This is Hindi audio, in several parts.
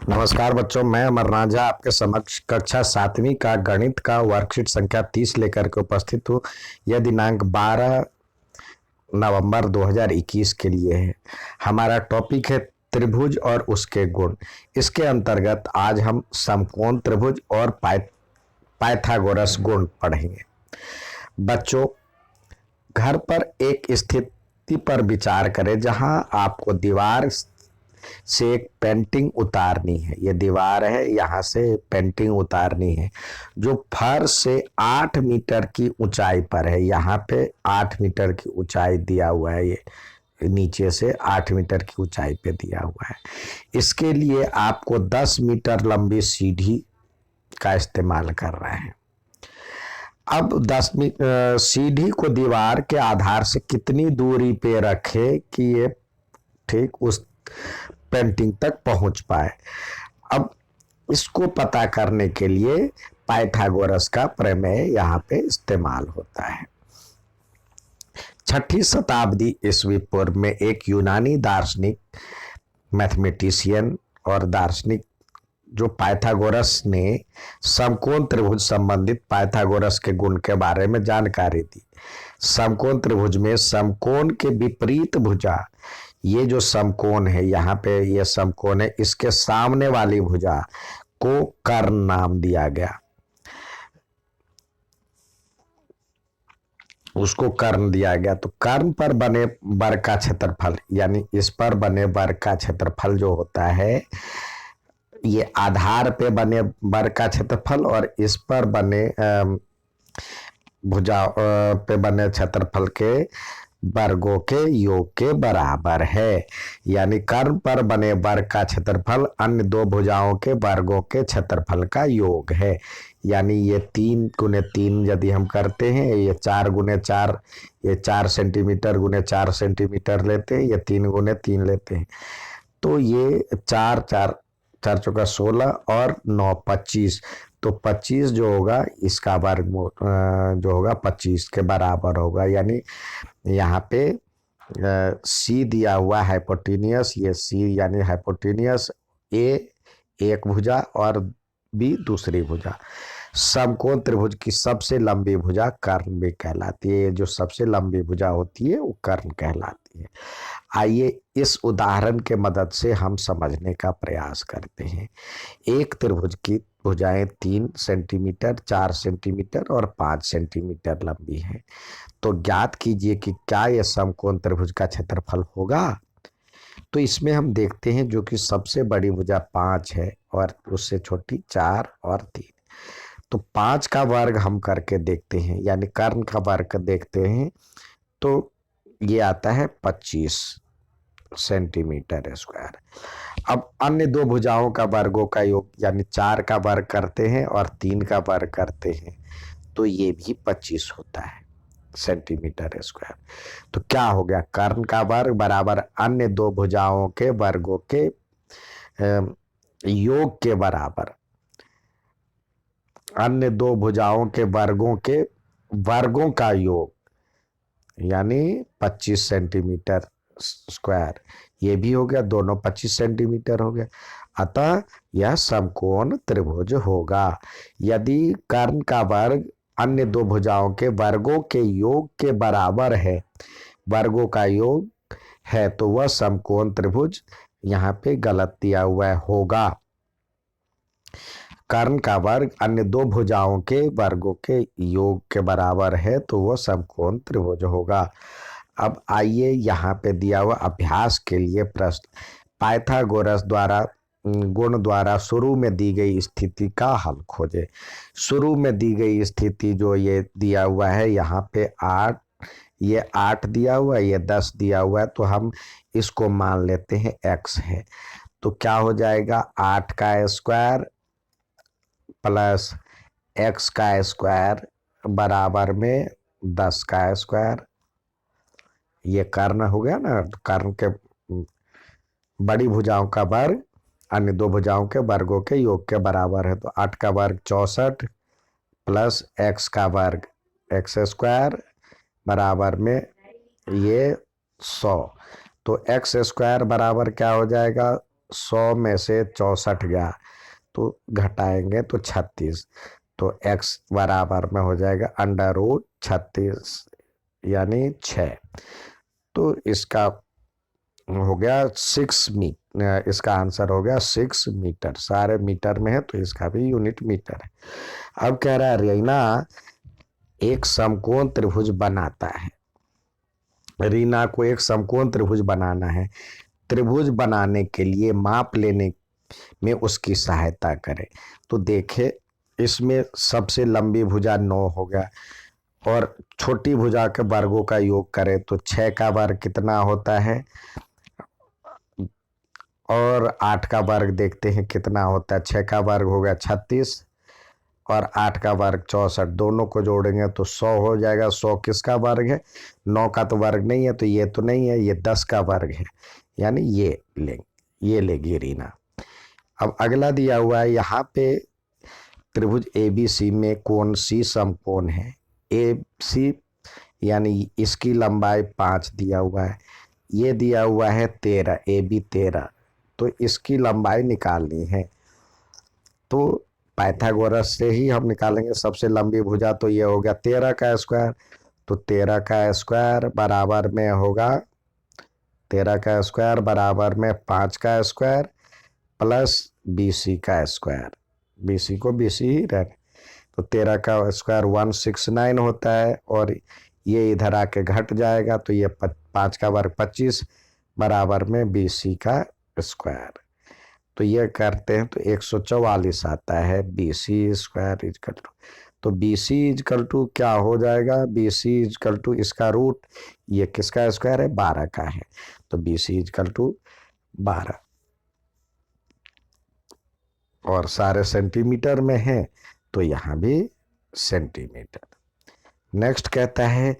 नमस्कार बच्चों, मैं अमरनाथ झा आपके समक्ष कक्षा 7वीं का गणित का वर्कशीट संख्या 30 लेकर के उपस्थित हूँ। यह दिनांक 12 नवंबर 2021 के लिए है। हमारा टॉपिक है त्रिभुज और उसके गुण। इसके अंतर्गत आज हम समकोण त्रिभुज और पाइथागोरस गुण पढ़ेंगे। बच्चों, घर पर एक स्थिति पर विचार करें जहां आपको दीवार से एक पेंटिंग उतारनी है। ये दीवार है, यहाँ से पेंटिंग उतारनी है जो फर्श से 8 मीटर की ऊंचाई पर है। यहाँ पे 8 मीटर की ऊंचाई दिया हुआ है, ये नीचे से 8 मीटर की ऊंचाई पे दिया हुआ है। इसके लिए आपको 10 मीटर लंबी सीढ़ी का इस्तेमाल कर रहे हैं। अब 10 सीढ़ी को दीवार के आधार से कितनी दूरी पे रखे कि ये ठीक उस पेंटिंग तक पहुंच पाए। अब इसको पता करने के लिए पाइथागोरस का प्रमेय यहाँ पे इस्तेमाल होता है। 6ठी शताब्दी ईस्वी पूर्व में एक यूनानी दार्शनिक, मैथमेटिशियन और दार्शनिक जो पाइथागोरस ने समकोण त्रिभुज संबंधित पाइथागोरस के गुण के बारे में जानकारी दी। समकोण त्रिभुज में समकोण के विपरीत भुजा, ये जो समकोण है यहाँ पे ये समकोण है, इसके सामने वाली भुजा को कर्ण नाम दिया गया, उसको कर्ण दिया गया। तो कर्ण पर बने वर्ग का क्षेत्रफल, यानी इस पर बने वर्ग का क्षेत्रफल जो होता है, ये आधार पे बने वर्ग का क्षेत्रफल और इस पर बने भुजा पे बने क्षेत्रफल के वर्गों के योग के बराबर है। यानी कर्ण पर बने वर्ग का क्षेत्रफल अन्य दो भुजाओं के वर्गों के क्षेत्रफल का योग है। यानी ये 3 गुने 3 यदि हम करते हैं, ये 4 गुने 4, ये 4 सेंटीमीटर गुने 4 सेंटीमीटर लेते हैं, ये 3 गुने 3 लेते हैं। तो ये 4 4 4 चौका 16 और 9 25, तो 25 जो होगा इसका वर्ग जो होगा 25 के बराबर होगा। यानी यहाँ पे सी दिया हुआ हाइपोटेनियस, ये सी यानी हाइपोटेनियस ए एक भुजा और बी दूसरी भुजा। समकोण त्रिभुज की सबसे लंबी भुजा कर्ण भी कहलाती है। जो सबसे लंबी भुजा होती है वो कर्ण कहलाती है। आइए इस उदाहरण के मदद से हम समझने का प्रयास करते हैं। एक त्रिभुज की भुजाएं 3 सेंटीमीटर, 4 सेंटीमीटर और 5 सेंटीमीटर लंबी है। तो ज्ञात कीजिए कि क्या यह समकोण त्रिभुज का क्षेत्रफल होगा। तो इसमें हम देखते हैं जो कि सबसे बड़ी भुजा 5 है और उससे छोटी 4 और 3। तो 5 का वर्ग हम करके देखते हैं, यानी कर्ण का वर्ग देखते हैं, तो ये आता है 25 सेंटीमीटर स्क्वायर। अब अन्य दो भुजाओं का वर्गों का योग, यानी 4 का वर्ग करते हैं और 3 का वर्ग करते हैं, तो ये भी 25 होता है सेंटीमीटर स्क्वायर। तो क्या हो गया, कर्ण का वर्ग बराबर अन्य दो भुजाओं के वर्गों के योग के बराबर, अन्य दो भुजाओं के वर्गों का योग, यानी 25 सेंटीमीटर स्क्वायर। ये भी हो गया, दोनों 25 सेंटीमीटर हो गया। अतः यह समकोण त्रिभुज होगा। यदि कर्ण का वर्ग अन्य दो भुजाओं के वर्गों के योग के बराबर है, वर्गों का योग है, तो वह समकोण त्रिभुज यहाँ पे गलत दिया हुआ होगा। कर्ण का वर्ग अन्य दो भुजाओं के वर्गों के योग के बराबर है, तो वह समकोण त्रिभुज होगा। अब आइए यहाँ पे दिया हुआ अभ्यास के लिए प्रश्न। पाइथागोरस द्वारा गुण द्वारा शुरू में दी गई स्थिति का हल खोजे। शुरू में दी गई स्थिति जो ये दिया हुआ है, यहाँ पे 8, ये 8 दिया हुआ है, ये 10 दिया हुआ है, तो हम इसको मान लेते हैं x है। तो क्या हो जाएगा, 8 का स्क्वायर प्लस x का स्क्वायर बराबर में 10 का स्क्वायर। ये कर्ण हो गया ना, कर्ण के बड़ी भुजाओं का वर्ग अन्य दो भुजाओं के वर्गों के योग के बराबर है। तो 8 का वर्ग 64 प्लस x का वर्ग x स्क्वायर बराबर में ये 100। तो x स्क्वायर बराबर क्या हो जाएगा, 100 में से 64 गया तो घटाएंगे तो 36, तो x बराबर में हो जाएगा √36 यानी 6। तो इसका हो गया 6 मीटर, इसका आंसर हो गया 6 मीटर। सारे मीटर में है तो इसका भी यूनिट मीटर है। अब कह रहा है रीना एक समकोण त्रिभुज बनाता है। रीना को एक समकोण त्रिभुज बनाना है। त्रिभुज बनाने के लिए माप लेने में उसकी सहायता करें। तो देखे इसमें सबसे लंबी भुजा 9 हो गया और छोटी भुजा के वर्गों का योग करें तो 6 का वर्ग कितना होता है और 8 का वर्ग देखते हैं कितना होता है। 6 का वर्ग हो गया 36 और 8 का वर्ग 64, दोनों को जोड़ेंगे तो 100 हो जाएगा। 100 किसका वर्ग है? 9 का तो वर्ग नहीं है, तो ये तो नहीं है, ये 10 का वर्ग है, यानी ये लेगी रीना। अब अगला दिया हुआ है यहाँ पे त्रिभुज ABC में कोण C समकोण है। AC यानी इसकी लंबाई 5 दिया हुआ है, ये दिया हुआ है 13, AB 13, तो इसकी लंबाई निकालनी है। तो पाइथागोरस से ही हम निकालेंगे सबसे लंबी भुजा, तो ये हो गया 13 का स्क्वायर, तो 13 का स्क्वायर बराबर में होगा 13 का स्क्वायर बराबर में 5 का स्क्वायर प्लस BC का स्क्वायर, BC को BC ही रहने, तो 13 का स्क्वायर 169 होता है और ये इधर आके घट जाएगा, तो ये 5 का वर्ग 25 बराबर में BC का स्क्वायर। तो ये करते हैं तो 144 आता है। BC स्क्वायर इजकल टू, तो BC इजकल टू क्या हो जाएगा? BC इजकल टू इसका रूट, ये किसका स्क्वायर है? 12 का है, तो BC इजकल टू 12 और सारे सेंटीमीटर में है तो यहाँ भी सेंटीमीटर। नेक्स्ट कहता है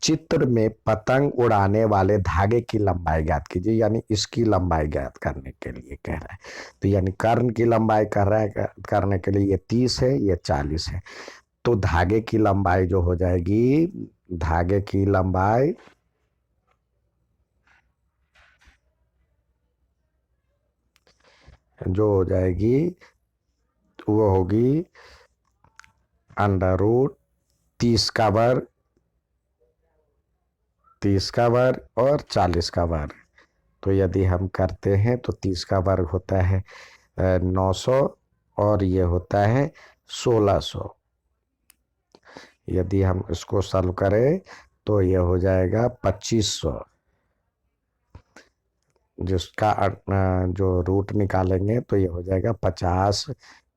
चित्र में पतंग उड़ाने वाले धागे की लंबाई ज्ञात कीजिए, यानी इसकी लंबाई ज्ञात करने के लिए कह रहा है। तो यानी कर्ण की लंबाई कर रहा है, करने के लिए ये 30 है, ये 40 है, तो धागे की लंबाई जो हो जाएगी, धागे की लंबाई जो हो जाएगी वो होगी √30 का वर्ग, 30 का वर्ग और 40 का वर्ग। तो यदि हम करते हैं तो 30 का वर्ग होता है 900 और ये होता है 1600। यदि हम इसको सॉल्व करें तो ये हो जाएगा 2500, जिसका जो रूट निकालेंगे तो ये हो जाएगा 50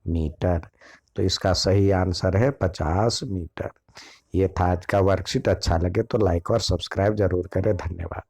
मीटर। तो इसका सही आंसर है 50 मीटर। ये था आज का वर्कशीट। अच्छा लगे तो लाइक और सब्सक्राइब जरूर करें। धन्यवाद।